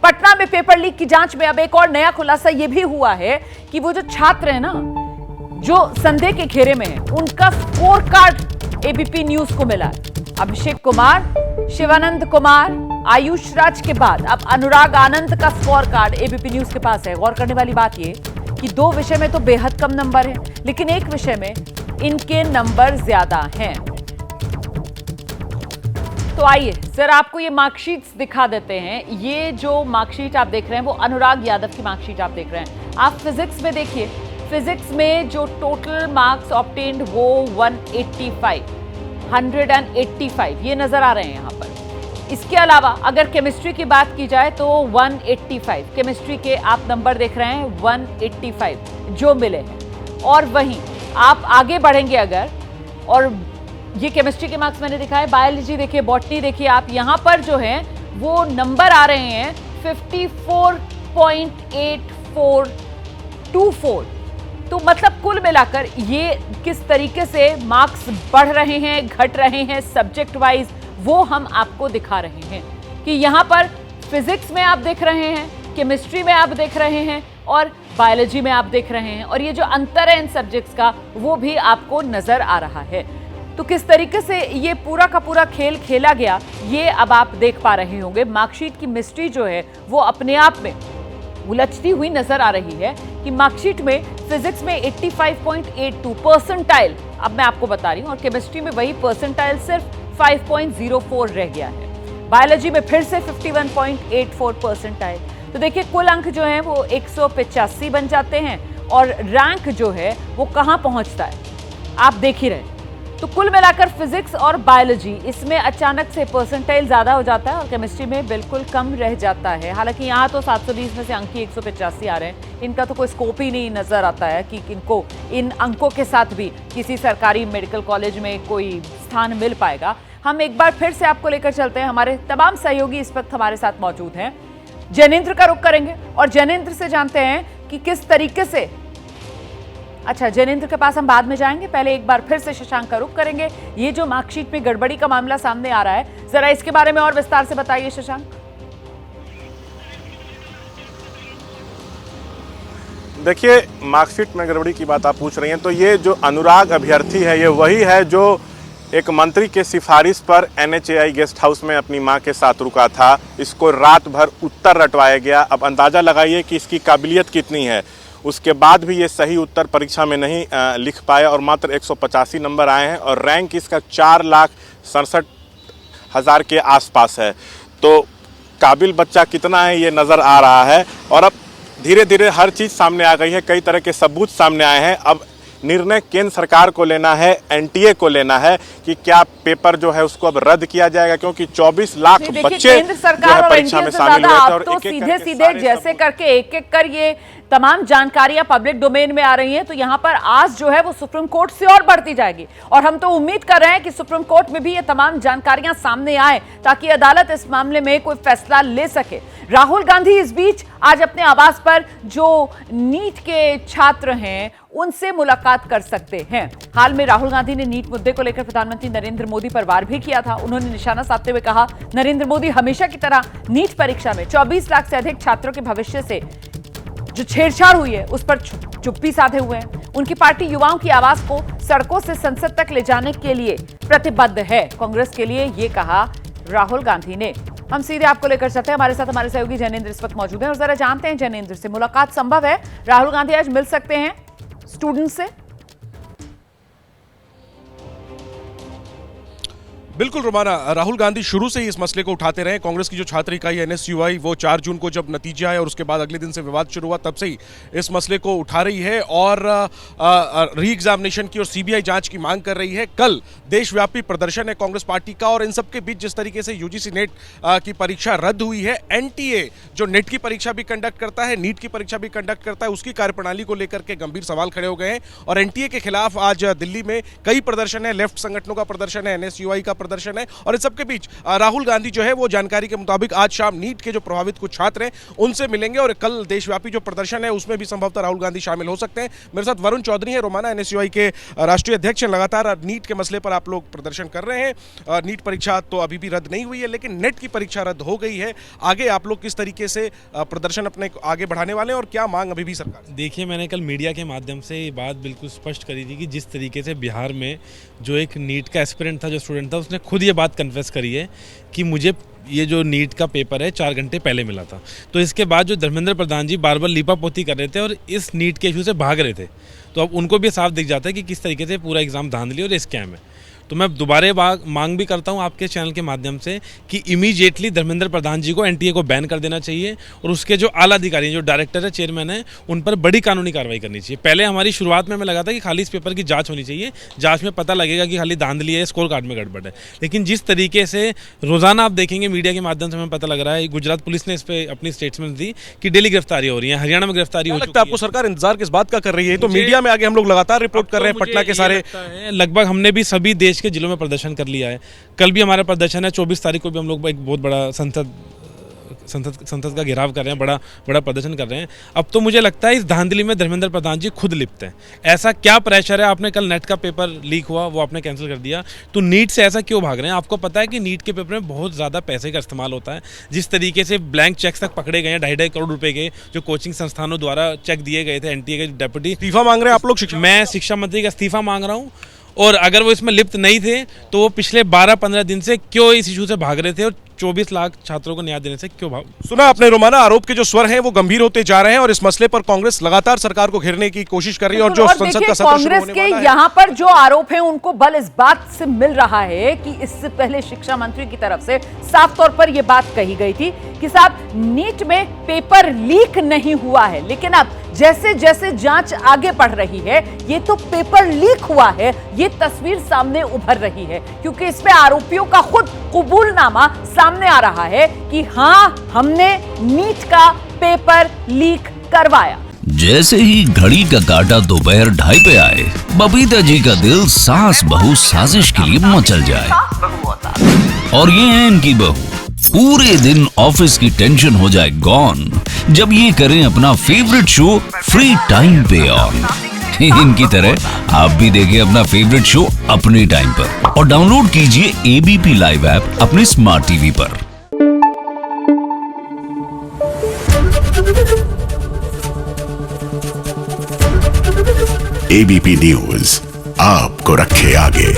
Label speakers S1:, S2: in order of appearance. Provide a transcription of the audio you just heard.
S1: पटना में paper leak की जांच में अब एक और नया खुलासा यह भी हुआ है कि वो जो छात्र है ना, जो संदेह के घेरे में है, उनका स्कोर कार्ड एबीपी न्यूज को मिला है। अभिषेक कुमार, शिवानंद कुमार, आयुष राज के बाद अब अनुराग आनंद का स्कोर कार्ड एबीपी न्यूज के पास है। गौर करने वाली बात यह कि 2 विषय में तो बेहद कम नंबर है, लेकिन एक विषय में इनके नंबर ज्यादा हैं। तो आइए जरा आपको ये मार्कशीट्स दिखा देते हैं। ये जो मार्कशीट आप देख रहे हैं वो अनुराग यादव की मार्कशीट आप देख रहे हैं। आप फिजिक्स में देखिए, फिजिक्स में जो टोटल मार्क्स ऑब्टेन्ड वो 185 ये नजर आ रहे हैं यहां पर। इसके अलावा अगर केमिस्ट्री की बात की जाए तो 185 केमिस्ट्री के आप नंबर देख रहे हैं, 185 जो मिले हैं। और वहीं आप आगे बढ़ेंगे अगर, और ये केमिस्ट्री के मार्क्स मैंने दिखाए, बायोलॉजी देखिए, बॉटनी देखिए, आप यहां पर जो है वो नंबर आ रहे हैं 54.8424। तो मतलब कुल मिलाकर ये किस तरीके से मार्क्स बढ़ रहे हैं, घट रहे हैं सब्जेक्ट वाइज, वो हम आपको दिखा रहे हैं कि यहां पर फिजिक्स में आप देख रहे हैं, केमिस्ट्री में आप देख रहे हैं और बायोलॉजी में आप देख रहे हैं। और ये जो अंतर है इन सब्जेक्ट्स का वो भी आपको नजर आ रहा है। तो किस तरीके से ये पूरा का पूरा खेल खेला गया ये अब आप देख पा रहे होंगे। मार्कशीट की मिस्ट्री जो है वो अपने आप में उलझती हुई नजर आ रही है कि मार्कशीट में फिजिक्स में 85.82 परसेंटाइल अब मैं आपको बता रही हूं, और केमिस्ट्री में वही परसेंटाइल सिर्फ 5.04 रह गया है। बायोलॉजी में फिर से 51.84 परसेंटाइल। तो देखिए कुल अंक जो है वो 185 बन जाते हैं और रैंक जो है वो कहां पहुंचता है आप देख ही रहे। तो कुल मिलाकर फिजिक्स और बायोलॉजी इसमें अचानक से परसेंटाइल ज्यादा हो जाता है और केमिस्ट्री में बिल्कुल कम रह जाता है। हालांकि यहाँ तो 720 में से अंक ही 185 आ रहे हैं, इनका तो कोई स्कोप ही नहीं नजर आता है कि इनको इन अंकों के साथ भी किसी सरकारी मेडिकल कॉलेज में कोई स्थान मिल पाएगा। हम एक बार फिर से आपको लेकर चलते हैं, हमारे तमाम सहयोगी इस वक्त हमारे साथ मौजूद हैं। जैनेंद्र का रुख करेंगे और जैनेंद्र से जानते हैं कि किस तरीके से, अच्छा जैनेंद्र के पास हम बाद में जाएंगे, पहले एक बार फिर से शशांक का रुख करेंगे। ये जो मार्कशीट में गड़बड़ी का मामला सामने आ रहा है, जरा इसके बारे में और विस्तार से बताइए शशांक।
S2: देखिए, मार्कशीट में गड़बड़ी की बात आप पूछ रही हैं, तो ये जो अनुराग अभ्यर्थी है ये वही है जो एक मंत्री के सिफारिश पर NHAI गेस्ट हाउस में अपनी मां के साथ रुका था। इसको रात भर उत्तर रटवाया गया। अब अंदाज़ा लगाइए कि इसकी काबिलियत कितनी है। उसके बाद भी ये सही उत्तर परीक्षा में नहीं लिख पाया और मात्र 185 नंबर आए हैं और रैंक इसका 4,67,000 के आसपास है। तो काबिल बच्चा कितना है ये नज़र आ रहा है। और अब धीरे धीरे हर चीज़ सामने आ गई है, कई तरह के सबूत सामने आए हैं। अब निर्णय केंद्र सरकार को लेना है, NTA को लेना है कि क्या पेपर जो है उसको अब रद्द किया जाएगा, क्योंकि 24 लाख बच्चे
S1: केंद्र सरकार और परीक्षा में शामिल हुए थे और तो सीधे सीधे जैसे करके एक एक कर ये तमाम जानकारियां पब्लिक डोमेन में आ रही हैं। तो यहां पर आज जो है वो सुप्रीम कोर्ट से और बढ़ती जाएगी और हम तो उम्मीद कर रहे हैं कि सुप्रीम कोर्ट में भी ये तमाम जानकारियां सामने आए ताकि अदालत इस मामले में कोई फैसला ले सके। राहुल गांधी इस बीच आज अपने आवास पर जो नीट के छात्र हैं उनसे मुलाकात कर सकते हैं। हाल में राहुल गांधी ने नीट मुद्दे को लेकर प्रधानमंत्री नरेंद्र मोदी पर वार भी किया था। उन्होंने निशाना साधते हुए कहा, नरेंद्र मोदी हमेशा की तरह नीट परीक्षा में 24 लाख से अधिक छात्रों के भविष्य से जो छेड़छाड़ हुई है उस पर चुप्पी साधे हुए हैं। उनकी पार्टी युवाओं की आवाज को सड़कों से संसद तक ले जाने के लिए प्रतिबद्ध है, कांग्रेस के लिए ये कहा राहुल गांधी ने। हम सीधे आपको लेकर चलते हैं, हमारे साथ हमारे सहयोगी जैनेंद्र इस वक्त मौजूद हैं और जरा जानते हैं जैनेंद्र से, मुलाकात संभव है? राहुल गांधी आज मिल सकते हैं स्टूडेंट से?
S3: बिल्कुल रोमाना, राहुल गांधी शुरू से ही इस मसले को उठाते रहे। कांग्रेस की जो छात्र इकाई NSUI वो 4 जून को जब नतीजे आए और उसके बाद अगले दिन से विवाद शुरू हुआ, तब से ही इस मसले को उठा रही है और री एग्जामिनेशन की और CBI जांच की मांग कर रही है। कल देशव्यापी प्रदर्शन है कांग्रेस पार्टी का और इन सब के बीच जिस तरीके से UGC नेट की परीक्षा रद्द हुई है, NTA जो नेट की परीक्षा भी कंडक्ट करता है, नीट की परीक्षा भी कंडक्ट करता है, उसकी कार्यप्रणाली को लेकर के गंभीर सवाल खड़े हो गए हैं और NTA के खिलाफ आज दिल्ली में कई प्रदर्शन है। लेफ्ट संगठनों का प्रदर्शन है, NSUI का प्रदर्शन है। और इस सबके बीच राहुल गांधी जो है वो जानकारी के मुताबिक आज शाम नीट के जो प्रभावित कुछ छात्र हैं उनसे मिलेंगे और कल देशव्यापी जो प्रदर्शन है उसमें भी संभवतः राहुल गांधी शामिल हो सकते हैं। मेरे साथ वरुण चौधरी है, रोमाना एनएसयूआई के राष्ट्रीय अध्यक्ष हैं। लगातार नीट के मसले पर आप लोग प्रदर्शन कर रहे हैं। नीट परीक्षा तो अभी भी रद्द नहीं हुई है, लेकिन नेट की परीक्षा रद्द हो गई है। आगे आप लोग किस तरीके से प्रदर्शन अपने आगे बढ़ाने वाले हैं और क्या मांग अभी भी सरकार?
S4: देखिए, मैंने कल मीडिया के माध्यम से ये बात बिल्कुल स्पष्ट करी थी कि जिस तरीके से बिहार में जो एक नीट का एस्पिरेंट था, जो स्टूडेंट था, उसने खुद ये बात कन्फेस करी है कि मुझे ये जो नीट का पेपर है 4 घंटे पहले मिला था। तो इसके बाद जो धर्मेंद्र प्रधान जी बार बार लीपापोती कर रहे थे और इस नीट के इशू से भाग रहे थे, तो अब उनको भी साफ दिख जाता है कि किस तरीके से पूरा एग्ज़ाम धांधली और स्कैम है। तो मैं दोबारा मांग भी करता हूं आपके चैनल के माध्यम से कि इमीडिएटली धर्मेंद्र प्रधान जी को एनटीए को बैन कर देना चाहिए और उसके जो आला अधिकारी हैं, जो डायरेक्टर है, चेयरमैन है, उन पर बड़ी कानूनी कार्रवाई करनी चाहिए। पहले हमारी शुरुआत में हमें लगा था कि खाली इस पेपर की जांच होनी चाहिए, जांच में पता लगेगा कि खाली धांधली है, स्कोर कार्ड में गड़बड़ है। लेकिन जिस तरीके से रोजाना आप देखेंगे मीडिया के माध्यम से हमें पता लग रहा है, गुजरात पुलिस ने इस पर अपनी स्टेटमेंट दी कि डेली गिरफ्तारी हो रही है, हरियाणा में गिरफ्तारी हो चुकी है।
S3: आपको सरकार इंतजार किस बात का कर रही है? तो मीडिया में आगे हम लोग लगातार रिपोर्ट कर रहे हैं पटना के सारे,
S4: लगभग हमने भी सभी देश के जिलों में प्रदर्शन कर लिया है। कल भी हमारा प्रदर्शन है, 24 तारीख को भी हम लोग एक बहुत बड़ा संसद का घेराव कर रहे हैं, बड़ा प्रदर्शन कर रहे हैं। अब तो मुझे लगता है इस धांधली में धर्मेंद्र प्रधान जी खुद लिप्त हैं। ऐसा क्या प्रेशर है? आपने कल नेट का पेपर लीक हुआ, वो आपने कैंसिल कर दिया, तो नीट से ऐसा क्यों भाग रहे हैं? आपको पता है कि नीट के पेपर में बहुत ज़्यादा पैसे का इस्तेमाल होता है। जिस तरीके से ब्लैंक चेक्स तक पकड़े गए हैं, 2.5 करोड़ रुपए के, जो कोचिंग संस्थानों द्वारा चेक दिए गए थे। एनटीए के डेप्यूटी
S3: इस्तीफा मांग रहे हैं आप लोग?
S4: मैं शिक्षा मंत्री का इस्तीफा मांग रहा हूँ, और अगर वो इसमें लिप्त नहीं थे तो वो पिछले 12-15 दिन से क्यों इस इशू से भाग रहे थे और 24 लाख छात्रों को न्याय देने से क्यों भाग?
S3: सुना आपने रोमाना, आरोप के जो स्वर हैं वो गंभीर होते जा रहे हैं और इस मसले पर कांग्रेस लगातार सरकार को घेरने की कोशिश कर रही है। और जो संसद का सत्र
S1: कांग्रेस के यहाँ पर जो आरोप हैं उनको बल इस बात से मिल रहा है कि इससे पहले शिक्षा मंत्री की तरफ से साफ तौर पर यह बात कही गई थी कि साहब नीट में पेपर लीक नहीं हुआ है, लेकिन अब जैसे जैसे जांच आगे बढ़ रही है ये तो पेपर लीक हुआ है, ये तस्वीर सामने उभर रही है, क्योंकि इसमें आरोपियों का खुद कबूलनामा सामने आ रहा है कि हां, हमने नीट का पेपर लीक करवाया।
S5: जैसे ही घड़ी का काटा दोपहर 2:30 पे आए, बबीता जी का दिल सास बहू साजिश के लिए मचल जाए। और ये है इनकी बहू, पूरे दिन ऑफिस की टेंशन हो जाए गॉन जब ये करें अपना फेवरेट शो फ्री टाइम पे ऑन। इनकी तरह आप भी देखें अपना फेवरेट शो अपने टाइम पर और डाउनलोड कीजिए एबीपी लाइव ऐप अपने स्मार्ट टीवी पर।
S6: एबीपी न्यूज आपको रखे आगे।